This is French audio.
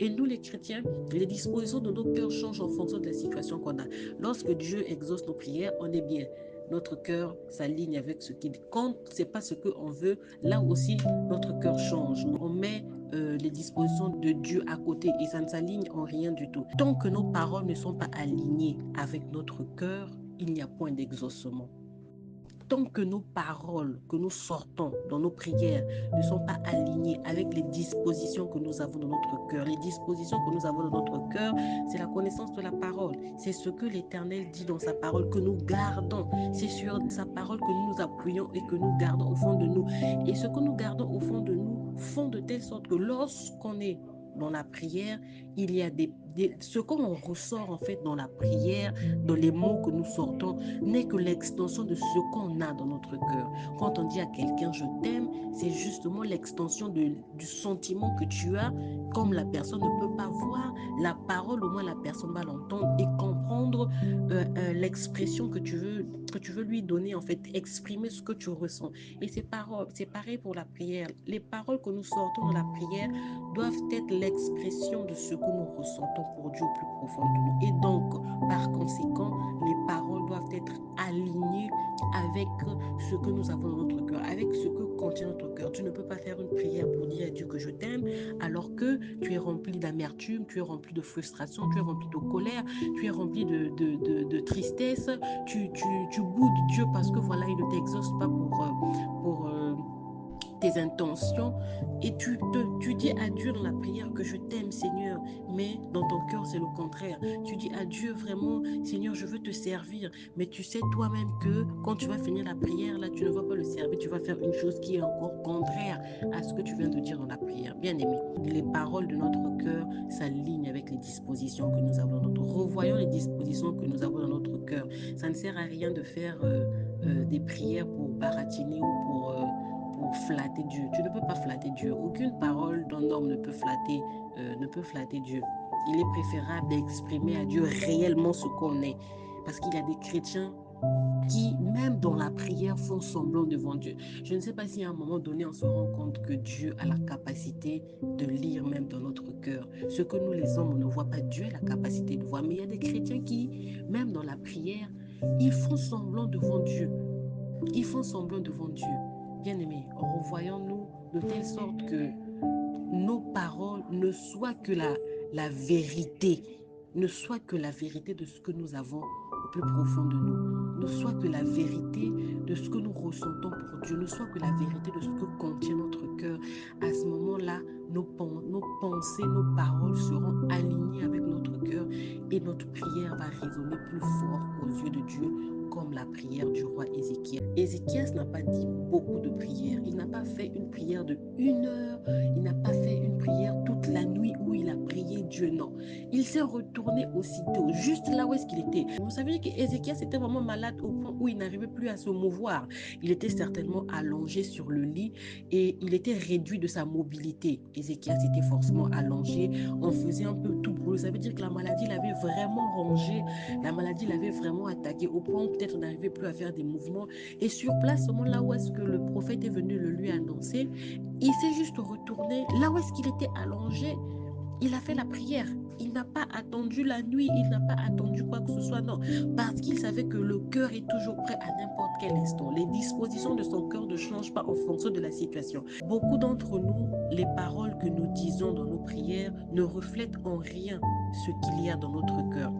Et nous, les chrétiens, les dispositions de nos cœurs changent en fonction de la situation qu'on a. Lorsque Dieu exauce nos prières, on est bien. Notre cœur s'aligne avec ce qu'il dit. Quand ce n'est pas ce qu'on veut, là aussi, notre cœur change. On met les dispositions de Dieu à côté et ça ne s'aligne en rien du tout. Tant que nos paroles ne sont pas alignées avec notre cœur, il n'y a point d'exaucement. Tant que nos paroles que nous sortons dans nos prières ne sont pas alignées avec les dispositions que nous avons dans notre cœur, les dispositions que nous avons dans notre cœur, c'est la connaissance de la parole. C'est ce que l'Éternel dit dans sa parole, que nous gardons. C'est sur sa parole que nous nous appuyons et que nous gardons au fond de nous. Et ce que nous gardons au fond de nous font de telle sorte que lorsqu'on est dans la prière, il y a ce qu'on ressort en fait dans la prière, dans les mots que nous sortons, n'est que l'extension de ce qu'on a dans notre cœur. Quand on dit à quelqu'un je t'aime, c'est justement l'extension du sentiment que tu as. Comme la personne ne peut pas voir la parole, au moins la personne va l'entendre et comprendre l'expression que tu veux lui donner, en fait, exprimer ce que tu ressens. Et c'est pareil pour la prière. Les paroles que nous sortons dans la prière doivent être l'expression de ce que nous ressentons pour Dieu au plus profond de nous. Et donc, par conséquent, les paroles doivent être alignées avec ce que nous avons dans notre cœur, avec ce que contient notre cœur. Tu ne peux pas faire une prière pour dire à Dieu que je t'aime alors que tu es rempli d'amertume, tu es rempli de frustration, tu es rempli de colère, tu es rempli de tristesse, tu boudes Dieu parce que voilà, il ne t'exauce pas pour tes intentions et tu dis à Dieu dans la prière que je t'aime Seigneur, mais dans ton cœur c'est le contraire. Tu dis à Dieu vraiment Seigneur je veux te servir, mais tu sais toi-même que quand tu vas finir la prière là tu ne vas pas le servir, tu vas faire une chose qui est encore contraire à ce que tu viens de dire dans la prière. Bien aimé, les paroles de notre cœur s'alignent avec les dispositions que nous avons dans notre cœur. Revoyons les dispositions que nous avons dans notre cœur. Ça ne sert à rien de faire des prières pour baratiner ou pour flatter Dieu. Tu ne peux pas flatter Dieu. Aucune parole d'un homme ne peut flatter Dieu. Il est préférable d'exprimer à Dieu réellement ce qu'on est. Parce qu'il y a des chrétiens qui, même dans la prière, font semblant devant Dieu. Je ne sais pas si à un moment donné, on se rend compte que Dieu a la capacité de lire même dans notre cœur. Ce que nous, les hommes, on ne voit pas, Dieu a la capacité de voir. Mais il y a des chrétiens qui, même dans la prière, ils font semblant devant Dieu. Ils font semblant devant Dieu. Bien-aimés, revoyons-nous de telle sorte que nos paroles ne soient que la vérité, ne soient que la vérité de ce que nous avons au plus profond de nous, ne soit que la vérité de ce que nous ressentons pour Dieu, ne soit que la vérité de ce que contient notre cœur. À ce moment-là, nos pensées, nos paroles seront alignées avec notre cœur et notre prière va résonner plus fort aux yeux de Dieu comme la prière du roi Ézéchias. Ézéchias n'a pas dit beaucoup de prières. Il n'a pas fait une prière de 1 heure. Il n'a pas fait une prière toute la nuit où il a prié Dieu. Non. Il s'est retourné aussitôt, juste là où est-ce qu'il était. Vous savez qu'Ézéchias était vraiment malade au point où il n'arrivait plus à se mouvoir. Il était certainement allongé sur le lit et il était réduit de sa mobilité. Ézéchias était forcément allongé. On faisait un peu tout pour lui. Ça veut dire que la maladie l'avait vraiment rongé. La maladie l'avait vraiment attaqué au point où peut-être on n'arrivait plus à faire des mouvements. Et sur place, au moment là où est-ce que le prophète est venu le lui annoncer, il s'est juste retourné là où est-ce qu'il était allongé. Il a fait la prière. Il n'a pas attendu la nuit, il n'a pas attendu quoi que ce soit, non. Parce qu'il savait que le cœur est toujours prêt à n'importe quel instant. Les dispositions de son cœur ne changent pas en fonction de la situation. Beaucoup d'entre nous, les paroles que nous disons dans nos prières ne reflètent en rien ce qu'il y a dans notre cœur.